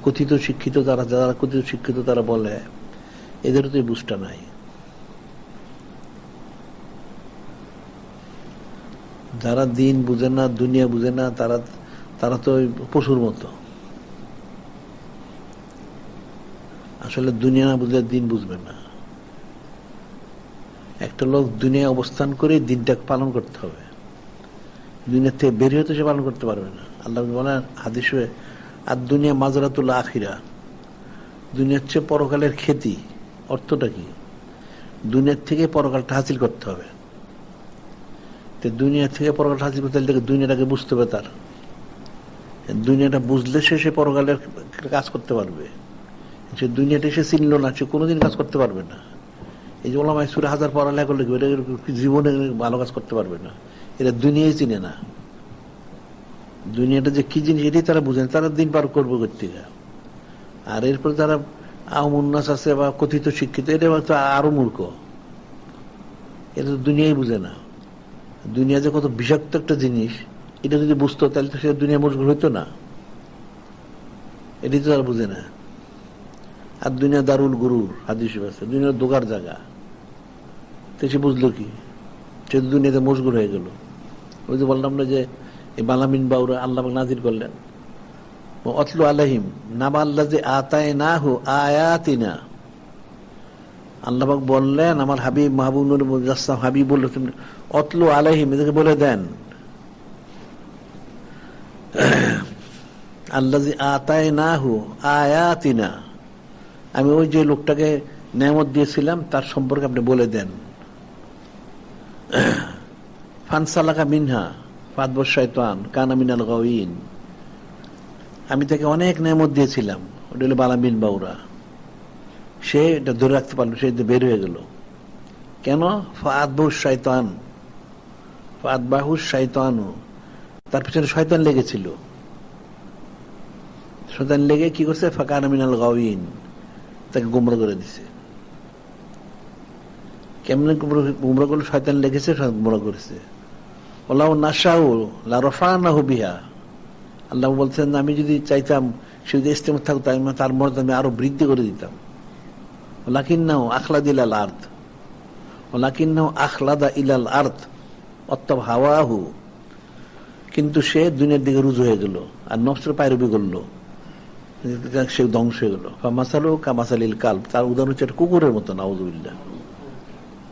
কথিত শিক্ষিত যারা যারা কথিত শিক্ষিত তারা বলে এদেরও তো এই বুঝটা নাই। যারা দিন বুঝে না, দুনিয়া বুঝে না, তারা তারা তো পশুর মতো। আসলে দুনিয়া না বুঝলে দিন বুঝবে না। একটা লোক দুনিয়ায় অবস্থান করে দিনটা পালন করতে হবে, দুনিয়া থেকে বের হতে সে পালন করতে পারবে না। আল্লাহ বলেন হাদিসে, আর দুনিয়া মাজরাতুল আখিরা, দুনিয়ার চেয়ে পরকালের খ্যাতি। অর্থটা কি? দুনিয়ার থেকে পরকালটা হাসিল করতে হবে। দুনিয়া থেকে পরকালটা হাসিল করতে হলে দুনিয়াটাকে বুঝতে হবে। তার দুনিয়াটা বুঝলে সে পরকালের কাজ করতে পারবে। সে দুনিয়াটা সে চিনল না, সে কোনোদিন কাজ করতে পারবে না। এই যে ওলামায়ে সূরা হাজার পড়ালেখা করলে জীবনে ভালো কাজ করতে পারবে না। এরা দুনিয়াই চিনে না। দুনিয়াটা যে কি জিনিস এটাই তারা বুঝে না। তারা দিন পার করবো কোত্থেকে? আর এরপর যারা আওয়ামুন্নাস আছে বা কথিত শিক্ষিত, এটা হয়তো আরো মূর্খ। এটা তো দুনিয়াই বুঝে না। দুনিয়া যে কত বিষাক্ত একটা জিনিস এটা যদি বুঝতো তাহলে তো সে দুনিয়া মশগুল হইতো না। এটাই তো তারা বুঝে না। আর দুনিয়া দারুল গুরুর হাদিস আছে, দুনিয়ার দোকার জায়গা। তো সে বুঝলো কি? সে দুনিয়াতে মশগুল হয়ে গেল। ওই যে বললাম না যে এই বালামিন বাউরা আল্লাহ নাজির করলেন, অতলু আলাইহিম নাবাল্লাযী আতাইনাহু আয়াতিনা। আল্লাহ পাক বললেন আমার হাবিব মাহবুব নূর মুজাসসাম হাবিব বললেন অতলু আলাইহিম, এদেরকে বলে দেন, আল্লাযী আতাইনাহু আয়াতিনা, আমি ওই যে লোকটাকে নেয়ামত দিয়েছিলাম তার সম্পর্কে আপনি বলে দেন। ফানসালাকা মিনহা ফাতবা শাইতান কানা মিনাল গাওয়িন, আমি তাকে অনেক নেয়ামত দিয়েছিলাম, ওটা হলো বালামিন বাউরা। সে এটা ধরে রাখতে পারলো, সে বের হয়ে গেল। কেন? ফাতবাহু শাইতান, ফাতবাহু শাইতানু, তার পিছনে শয়তান লেগেছিল। শয়তান লেগে কি করছে? ফাকানা মিনাল গাওয়িন, তাকে গোমরা করে দিছে। কেমনে গোমরা করলো? শয়তান লেগেছে, গোমরা করেছে। ওয়ালাউ নাশাউ লারফানাহু বিহা, আল্লাহ বলছেন আমি যদি চাইতাম সে যদি ইস্তেমা থাকতো তার মর্যাদা আমি আরো বৃদ্ধি করে দিতাম। ওয়ালাকিন্নাহু আখলাদা ইলাল আরদ, ওয়ালাকিন্নাহু আখলাদা ইলাল আরদ ওয়াত্তাবা হাওয়াহু, কিন্তু সে দুনিয়ার দিকে রুজু হয়ে গেল আর নফসের পায়রবি করলো, সে ধ্বংস হয়ে গেল। ফামাসালু কামাসালিল কালব, তার উদাহরণ হচ্ছে একটা কুকুরের মতো। নাউযুবিল্লাহ।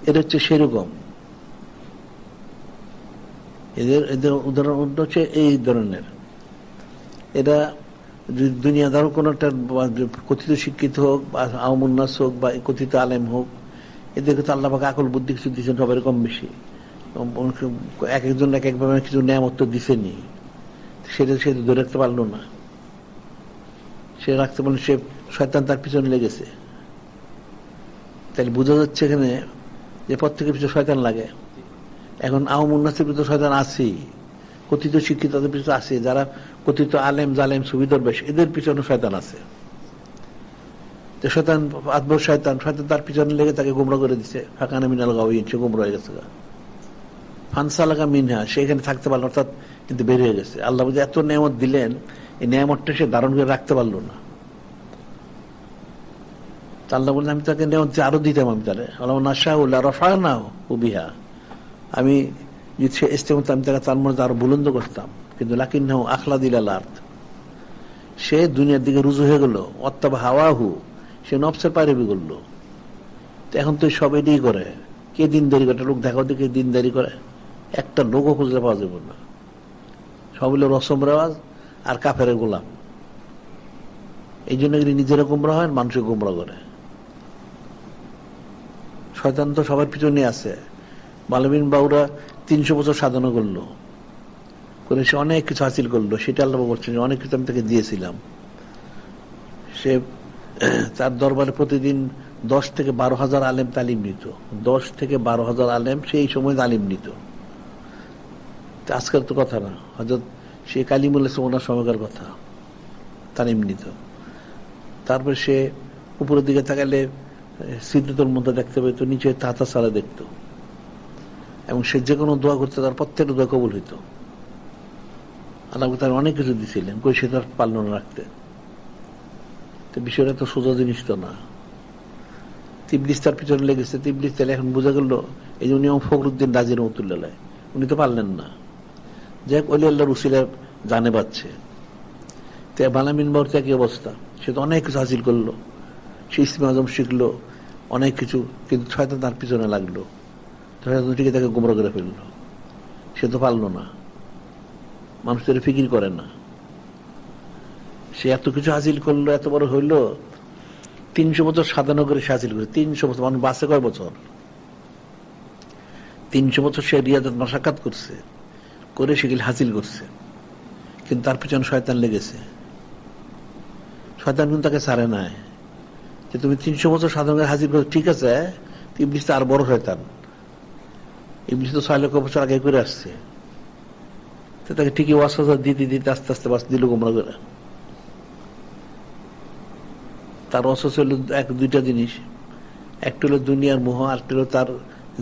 এটা হচ্ছে সেরকম। এদের উদাহরণ হচ্ছে এই ধরনের। এরা দুনিয়াদার কোন একটা কথিত শিক্ষিত হোক বা আওয়ামুন্নাস হোক বা কথিত আলেম হোক, এদেরকে তো আল্লাহ পাক আকল বুদ্ধি কিছু দিচ্ছেন সবাই কম বেশি। এক একজন এক একভাবে কিছু নেয়ামত দিছেনি, সেটা সে ধরে রাখতে পারলো না। সে রাখতে পারল, সে শয়তান তার পিছনে লেগেছে। তাহলে বোঝা যাচ্ছে এখানে যে প্রত্যেকের পিছনে শয়তান লাগে। এখন আওয়ামুন্নাসের পিছনে শয়তান আছেই, কথিত শিক্ষিতদের পিছনে আছে, যারা কথিত আলেম জালেম সুবিধর বেশ, এদের পিছনে শয়তান আছে। শয়তান আদবর শয়তান, শয়তান তার পিছনে লেগে তাকে গোমরা করে দিচ্ছে। ফাকানা মিনাল গাওয়িন, সে গোমরা হয়ে গেছে। ফানসালাকা মিনহা, সে এখানে থাকতে পারলো, অর্থাৎ কিন্তু বের হয়ে গেছে। আল্লাহ বুঝে এত নেয়ামত দিলেন, এই নেয়ামতটা সে ধারণ করে রাখতে পারলো না। আল্লাহ বললেন আমি তাকে নেয়ামত আরো দিতাম, আমি তাহলে আল্লাহ নাশাউল্লাহ রফানাহু বিহা, আমি যদি সে ইস্তেমা আমি তাকে তার মধ্যে আরো বুলন্দ করতাম। কিন্তু লাকিন্নাহু আখলাদা ইলাল আরদ, সে দুনিয়ার দিকে রুজু হয়ে গেল। ওয়াত্তাবা হাওয়াহু, সে নফসের পায়রবি করলো। এখন তো সব এটাই করে। কে দিনদারি করে? লোক দেখাও দেখে দিনদারি করে একটা লোকও খুঁজে পাওয়া যাবে না। সব হলো রসম রেওয়াজ আর কাফের গোলাম। এই জন্য নিজেরা গোমরা হয়, মানুষকে গোমরা করে। শয়তান তো সবার পিছনে আছে। বালামিন বাউরা 300 বছর সাধনা করলো, করে সে অনেক কিছু হাসিল করলো। সেটা আল্লাহ বলছেন অনেক কিছু আমি তাকে দিয়েছিলাম। সে তার দরবারে প্রতিদিন 10 থেকে 12,000 আলেম তালিম নিত। 10 থেকে 12,000 আলেম সেই সময় তালিম নিত। আজকাল তো কথা না, হযরত সে কালিমুল্লাহ ওনার সময়কার কথা, তালিম নিত। তারপরে সে উপরের দিকে তাকালে সিদরাতুল মুনতাহা দেখতে পেত, নিচে তাহতা সারা দেখত, এবং সে যে কোনো দোয়া করতে তার প্রত্যেকটা দোয়া কবুল হইত। আল্লাহ তার অনেক কিছু দিয়েছিলেন, কই সে তার পালন রাখতে। তো বিষয়টা তো সোজা জিনিস তো না। ইবলিস তার পিছনে লেগেছে। ইবলিস তাহলে এখন বোঝা গেল এই যে উনি ফখরুদ্দিন রাজি রহমতুল্লাহ উনি তো পারলেন না। যাই হোক, অলি আল্লাহর উসিলা জানে পাচ্ছে। বালামিন বাউরতে কি অবস্থা, সে তো অনেক কিছু হাসিল করলো, সে ইসলাম আজম শিখলো অনেক কিছু, কিন্তু শয়তান তার পিছনে লাগলো, শয়তান ঠিক তাকে গোমরা করে ফেললো। সে তো পারলো না, মানুষের ফিকির করে না। সে এত কিছু হাসিল করলো, এত বড় হইলো, 300 বছর সাধনা করে সে হাসিল করে। 300 বছর মানুষ বাঁচে কয় বছর? 300 বছর সে রিয়াজত মাশাক্কাত করছে, করে সেগুলি হাসিল করছে, কিন্তু তার পিছনে শয়তান লেগেছে। শয়তান কিন্তু তাকে ছাড়ে নাই যে তুমি 300 বছর সাধনা হাসিল করো, ঠিক আছে, ইবলিস তো আর বড় শয়তান। ইবলিস তো 6 লক্ষ বছর আগে করে আসছে, তো তাকে ঠিকই ওয়াসওয়াসা দিতে দিতে আস্তে আস্তে বাস দিল গোমরা করে। তার ওয়াসওয়াসা হলো দুইটা জিনিস, একটা হলো দুনিয়ার মোহ, আরেকটা হলো তার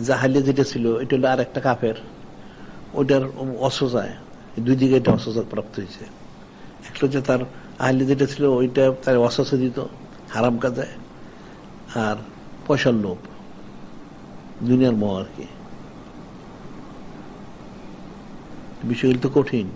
জাহালিয়া যেটা ছিল, এটা হলো আর একটা কাফের, ওইটার অসজায়। দুই দিকে এটা অসজা প্রাপ্ত হয়েছে। একটা হচ্ছে তার আহলিয়া যেটা ছিল, ওইটা তার অসসা দিত হারাম কাজে, আর পয়সার লোভ, দুনিয়ার মোহ আর কি। বিষয়গুলো তো কঠিন।